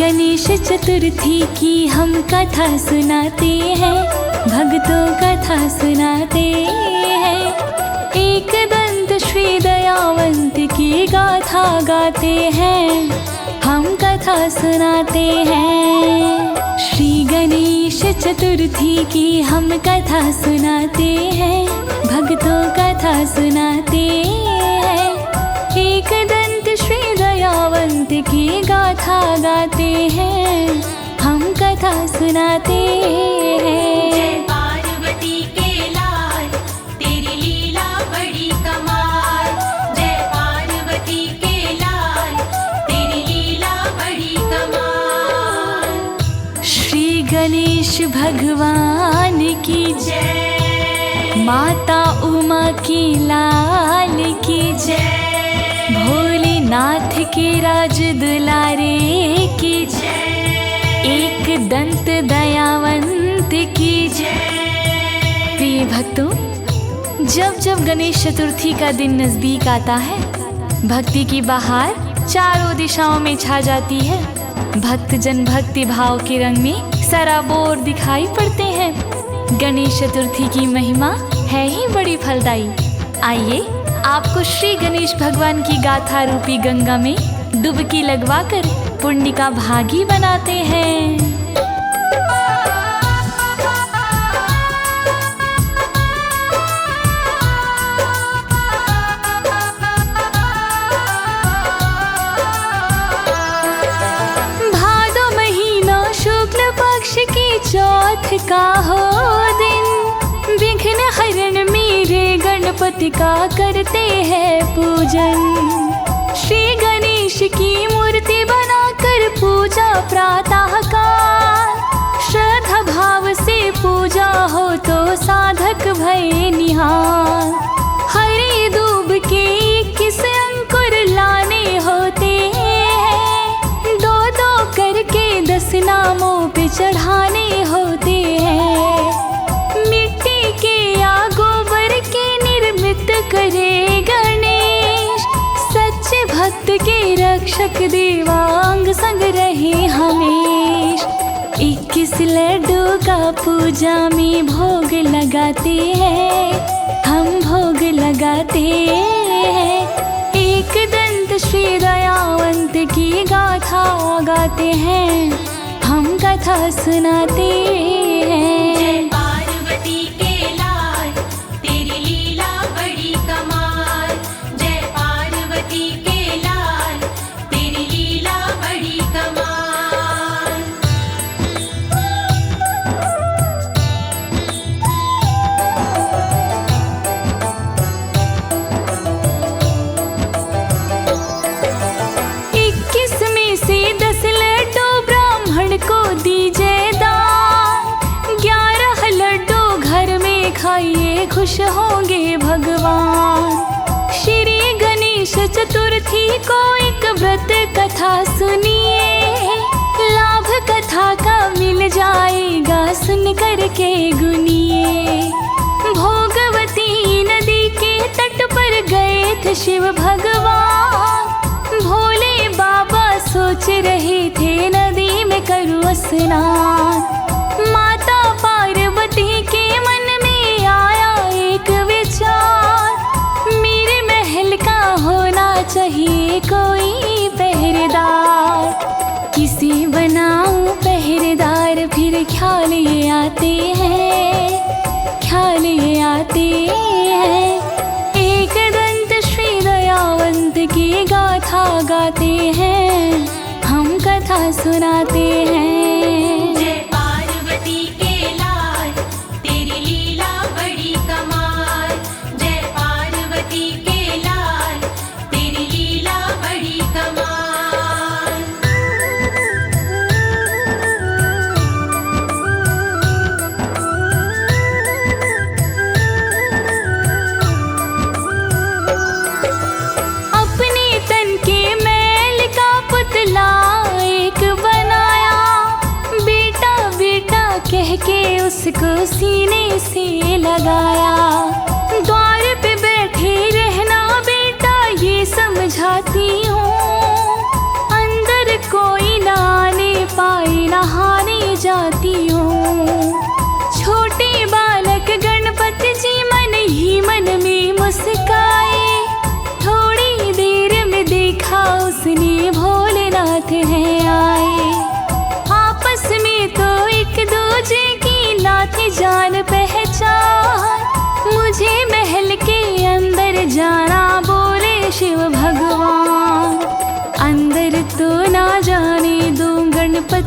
गणेश चतुर्थी की हम कथा सुनाते हैं, भक्तों कथा सुनाते हैं। एक दंत श्री दयावंत की गाथा गाते हैं, हम कथा सुनाते हैं। श्री गणेश चतुर्थी की हम कथा सुनाते हैं, भक्तों कथा सुनाते हैं। एक दंत श्री दयावंत की गाथा गाते हैं, हम कथा सुनाते हैं। जय पार्वती के लाल, तेरी लीला बड़ी कमाल। जय पार्वती के लाल, तेरी लीला बड़ी कमाल। श्री गणेश भगवान की जय, माता उमा की लाल की जय, भोलेनाथ के राज दुलारे की जय, एक दंत दयावंत की जय। प्रिय भक्तों, जब जब गणेश चतुर्थी का दिन नजदीक आता है, भक्ति की बहार चारों दिशाओं में छा जाती है। भक्तजन भक्ति भाव के रंग में सराबोर दिखाई पड़ते हैं। गणेश चतुर्थी की महिमा है ही बड़ी फलदायी। आइए आपको श्री गणेश भगवान की गाथा रूपी गंगा में डुबकी लगवाकर पुण्य का भागी बनाते हैं। भादो महीना शुक्ल पक्ष की चौथ का हो दिन, विघ्न हरण मेरे गणपति का करते हैं पूजन। श्री गणेश की मूर्ति बनाकर पूजा प्रातः काल, श्रद्धा भाव से पूजा हो तो साधक भय निहाल। हरे दूब के 21 अंकुर लाने होते हैं, दो दो करके 10 नामों पे चढ़ाने होते हैं। मिट्टी के या गोबर के निर्मित करे गणेश, सच्चे भक्त के रक्षक देवांग संग रहे हमेश। 21 लड्डू का पूजा में भोग लगाते हैं, हम भोग लगाते हैं। एक दंत श्री दयावंत की गाथा गाते हैं, हम कथा सुनाते हैं। जय पार्वती के लाल, तेरी लीला बड़ी कमाल। जय पार्वती के लाल, तेरी लीला बड़ी कमाल। इक्कीस में से 10 लड्डू ब्राह्मण को दीजिए दान, 11 लड्डू घर में खाइए खुश होंगे भगवान। श्री गणेश चतुर्थी को एक व्रत कथा सुनिए, लाभ कथा का मिल जाएगा सुन करके गुनिए। भोगवती नदी के तट पर गए थे शिव भगवान, भोले बाबा सोच रहे थे नदी में करूं स्नान। माता पार्वती के मन में आया एक विचार, मेरे महल का होना चाहिए कोई पहरेदार। किसे बनाऊं पहरेदार, फिर ख्याल ये आते हैं, ख्याल ये आते हैं। एक दंत श्री दयावंत की गाथा गाते हैं, हम कथा सुनाते हैं। जय पार्वती के लाल, तेरी लीला बड़ी कमाल। जय पार्वती के लाल, तेरी लीला बड़ी कमाल। अपने तन के मैल का पुतला एक बनाया, बेटा बेटा कह के उसको सीने से लगाया। द्वार पे बैठे रहना बेटा ये समझाती हूँ, अंदर कोई ना आने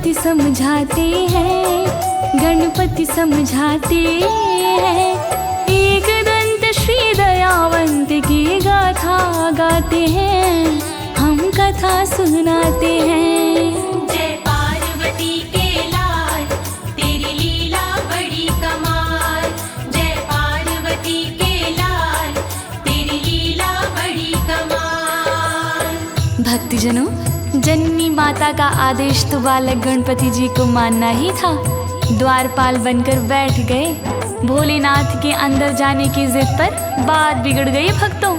गणपति समझाते हैं, गणपति समझाते हैं। एक दंत श्री दयावंत की गाथा गाते हैं, हम कथा सुनाते हैं। जय पार्वती के लाल, तेरी लीला बड़ी कमाल। जय पार्वती के लाल, तेरी लीला बड़ी कमाल। भक्तजनों, जननी माता का आदेश तो बालक गणपति जी को मानना ही था। द्वारपाल बनकर बैठ गए। भोलेनाथ के अंदर जाने की जिद पर बात बिगड़ गई भक्तों।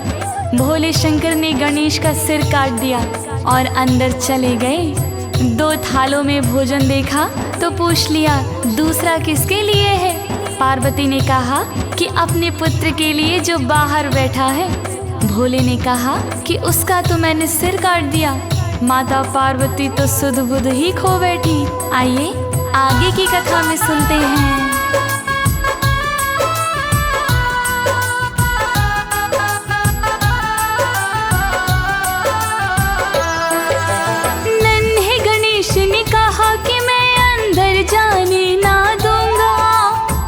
भोले शंकर ने गणेश का सिर काट दिया और अंदर चले गए। 2 थालों में भोजन देखा तो पूछ लिया, दूसरा किसके लिए है? पार्वती ने कहा कि अपने पुत्र के लिए जो बाहर बैठा है। भोले ने कहा कि उसका तो मैंने सिर काट दिया। माता पार्वती तो सुध बुध ही खो बैठी। आइए आगे की कथा में सुनते हैं। नन्हे गणेश ने कहा कि मैं अंदर जाने ना दूंगा।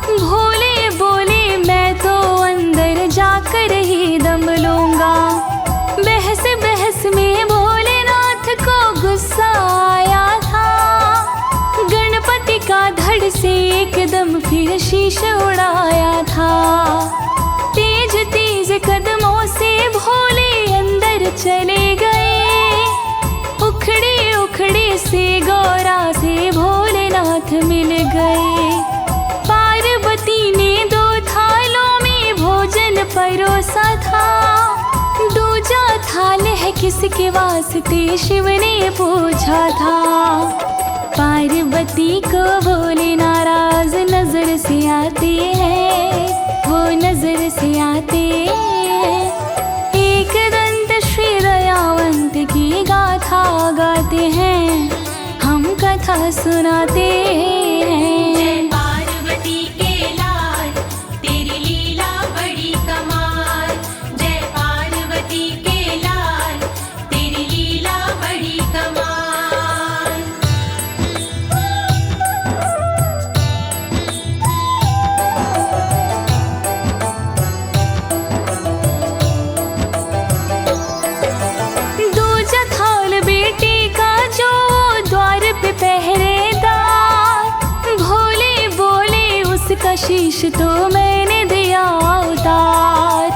भोले बोले मैं तो अंदर जाकर ही दम लूंगा। बहस बहस में भोलेनाथ को गुस्सा आया था। गणपति का धड़ से एकदम फिर शीश उड़ाया था। तेज तेज कदमों से भोले अंदर चले गए। उखड़े उखड़े से गौरा से भोलेनाथ मिल गए। पार्वती ने 2 थालों में भोजन परोसा था। दूजा थाल है किसके वास्ते, शिव ने पूछा था। पार्वती को भोले नाराज नजर से आते हैं, वो नजर से आते हैं। एक दंत श्री दयावंत की गाथा गाते हैं, हम कथा सुनाते हैं। जय पार्वती के लाल, तेरी लीला बड़ी कमाल। जय पार्वती के लाल, तेरी लीला बड़ी कमाल। दूजा थाल बेटे का जो द्वार पे पहरेदार। भोले बोले उसका शीश तो मैंने दिया उतार।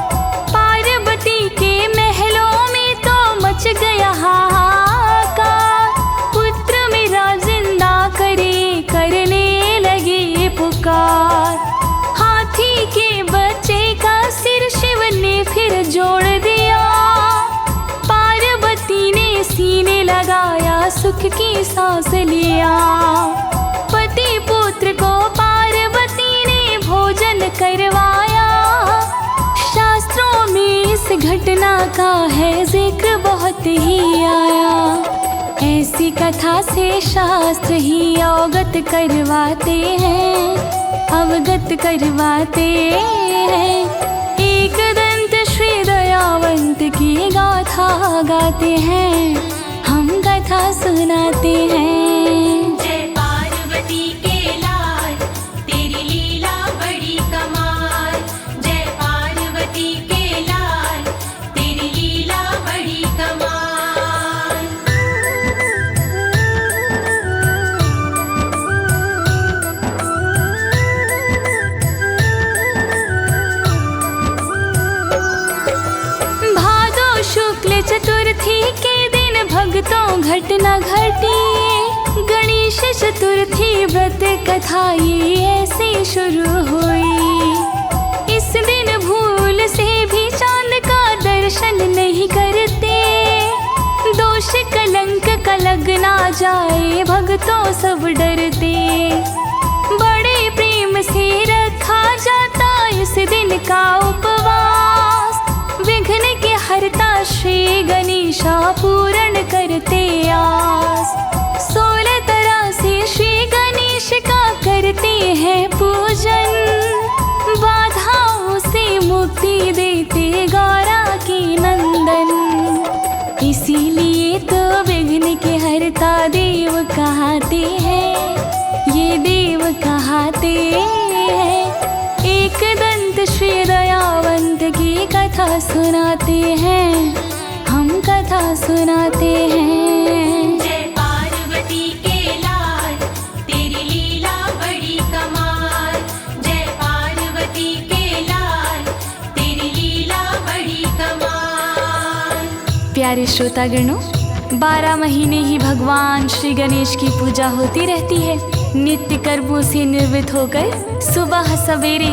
पार्वती के महलों में तो मच गया हाहाकार। पुत्र मेरा जिंदा करे करने लगे पुकार। हाथी के बच्चे का सिर शिव ने फिर जोड़ दिया। पार्वती ने सीने लगाया, सुख की सांस लिया। पति पुत्र को पार्वती ने भोजन करवाया। शास्त्रों में इस घटना का है जिक्र बहुत ही आया। ऐसी कथा से शास्त्र ही अवगत करवाते हैं, अवगत करवाते हैं। एक दंत श्री दयावंत की गाथा गाते हैं, हम कथा सुनाते हैं। जय पार्वती के लाल, तेरी लीला बड़ी कमाल। जय पार्वती के लाल, तेरी लीला बड़ी कमाल। भादो शुक्ल चतुर्थी के दिन भक्तों घटना घटी। गणेश चतुर्थी व्रत कथा ये ऐसे शुरू हुई। इस दिन भूल से भी चांद का दर्शन नहीं करते। दोष कलंक का लग ना जाए, भक्तों सब डरते। बड़े प्रेम से रखा जाता इस दिन का उपवास। विघ्न के हरता श्री गणेशा पूर्ण करते आस। 16 तरह से श्री गणेश का करते हैं पूजन। बाधाओं से मुक्ति देते गौरा के नंदन। इसीलिए तो विघ्न के हरता देव कहते हैं। सुहाते हैं। एक दंत श्री दयावंत की कथा सुनाते हैं, हम कथा सुनाते हैं। जय पार्वती के लाल, तेरी लीला बड़ी कमाल। जय पार्वती के लाल, तेरी लीला बड़ी कमाल। प्यारे श्रोतागणों, 12 महीने ही भगवान श्री गणेश की पूजा होती रहती है। नित्य कर्मों से निर्वृत होकर सुबह सवेरे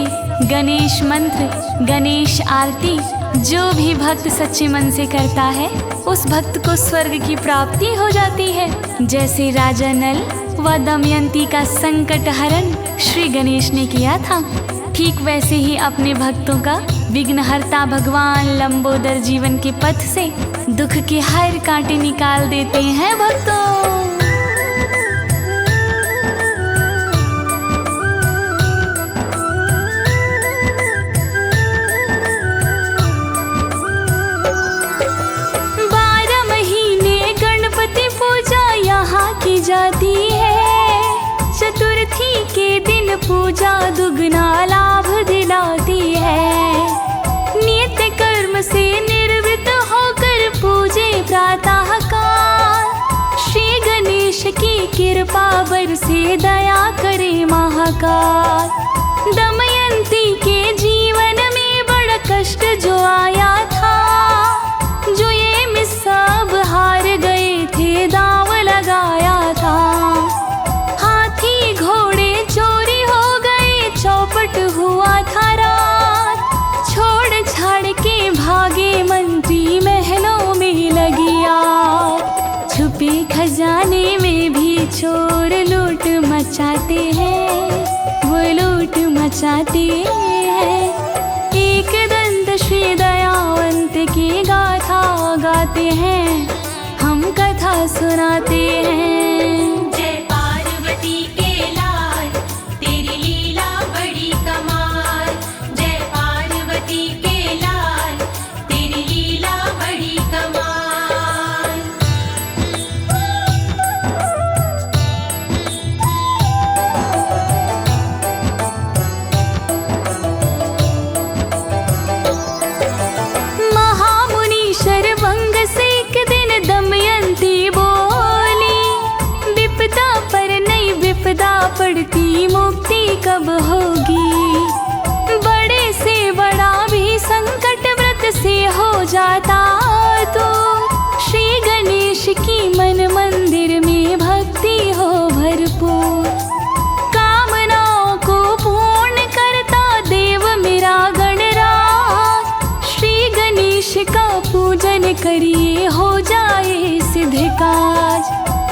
गणेश मंत्र, गणेश आरती जो भी भक्त सच्चे मन से करता है, उस भक्त को स्वर्ग की प्राप्ति हो जाती है। जैसे राजा नल व दमयंती का संकट हरण श्री गणेश ने किया था, ठीक वैसे ही अपने भक्तों का विघ्नहर्ता भगवान लंबोदर जीवन के पथ से दुख के हर कांटे निकाल देते हैं भक्तों। की जाती है, चतुर्थी के दिन पूजा दुगना लाभ दिलाती है। नित्य कर्म से निर्वृत होकर पूजे प्रातः काल, श्री गणेश की कृपा बरसे दया करे महाकाल। दमयंती के जीवन में बड़ा कष्ट जो आया था, जो ये मिस्साब हार गए थे, दाव लगाया था। हाथी घोड़े चोरी हो गए, चौपट हुआ था रात। छोड़ छाड़ के भागे मंत्री, महलों में लगी आग। छुपे खजाने में भी चोर लूट मचाते हैं, वो लूट मचाते हैं। एक दंत श्री दयावंत की गाथा गाते हैं, हम कथा सुनाते हैं। जय पार्वती के लाल, तेरी लीला बड़ी कमाल। जय पार्वती के लाल, तेरी लीला बड़ी कमाल। महामुनि शरभंग से एक दिन दमयंती बोली, विपदा पर नई विपदा पड़ती, मुक्ति कब होगी। बड़े से बड़ा भी संकट व्रत से हो जाता तो, श्री गणेश की मन मंदिर में भक्ति हो भरपूर। कामनाओं को पूर्ण करता देव मेरा गणराज, श्री गणेश का पूजन करिए हो जाए सिद्ध काज।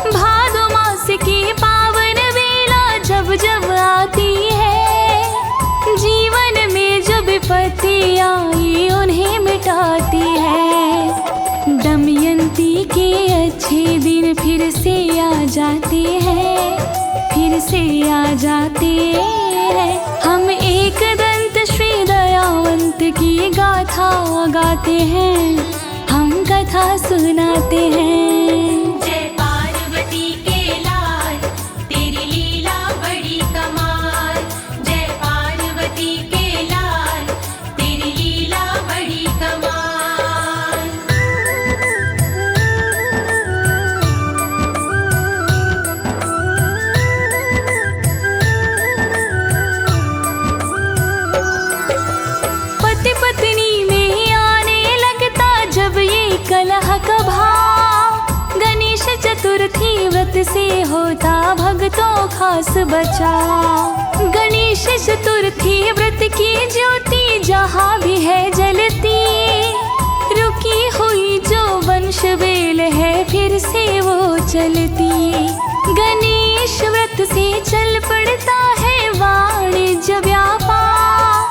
भादो मास की पावन बेला जब जब आती है, जीवन में जो विपत्ति आई उन्हें मिटाती है। दमयंती के अच्छे दिन फिर से आ जाते हैं, फिर से आ जाते हैं। हम एक दंत श्री दयावंत की गाथा गाते हैं, हम कथा सुनाते हैं। जय पार्वती के लाल, तेरी लीला बड़ी कमाल। जय पार्वती के लाल, तेरी लीला बड़ी कमाल। पति पत्नी में आने लगता जब ये कलह का भाव, गणेश चतुर्थी व्रत से होता भक्तों खास बचाव। गणेश चतुर्थी व्रत की ज्योति जहाँ भी है जलती, रुकी हुई जो वंश बेल है फिर से वो चलती। गणेश व्रत से चल पड़ता है वाणिज्य व्यापार,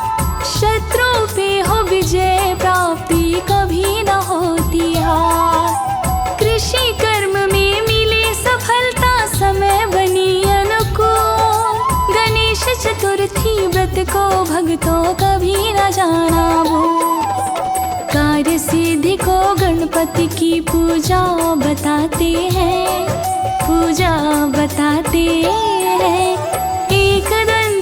शत्रु पे हो विजय प्राप्ति कभी न होती हार। कृषि कर्म में मिले सफलता समय बनी अनुकूल, गणेश चतुर्थी व्रत को भक्तों कभी न जाना भूल। कार्य सिद्धि को गणपति की पूजा बताते हैं, पूजा बताते हैं। एक दिन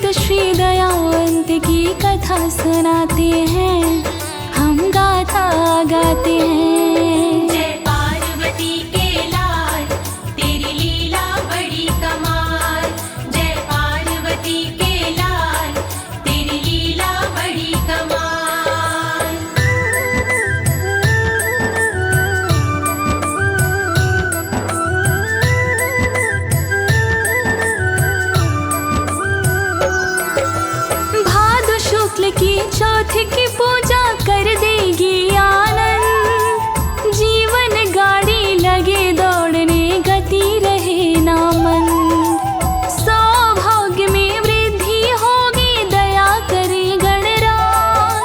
गाते हैं। जय पार्वती के लाल तेरी लीला बड़ी कमाल। जय पार्वती के लाल तेरी लीला बड़ी कमाल। भादो शुक्ल की चौथ की पूजा कर देगी आनंद। जीवन गाड़ी लगे दौड़ने गति रहे ना मंद। सौभाग्य में वृद्धि होगी दया करे गणराज।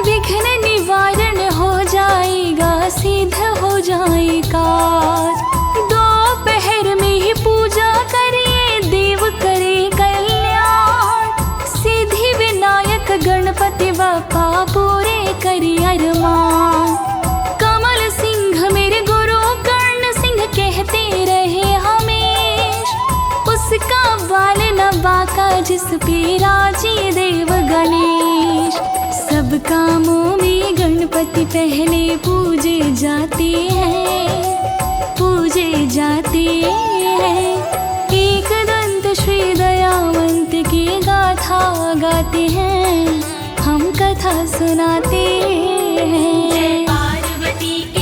विघ्न निवारण हो जाएगा सिद्ध हो जाए काज। दोपहर में ही पूजा करिए देव करे कल्याण। सिद्धि विनायक गणपति बापा पूरे करी अरमान। कमल सिंह मेरे गुरु कर्ण सिंह कहते रहे हमेश। उसका बाल न बाका जिस पे राजी देव गणेश। सब कामों में गणपति पहले पूजे जाते हैं, पूजे जाते हैं। एक दंत श्री दयावंत की गाथा गाते हैं, हम कथा सुनाते हैं। जय पार्वती के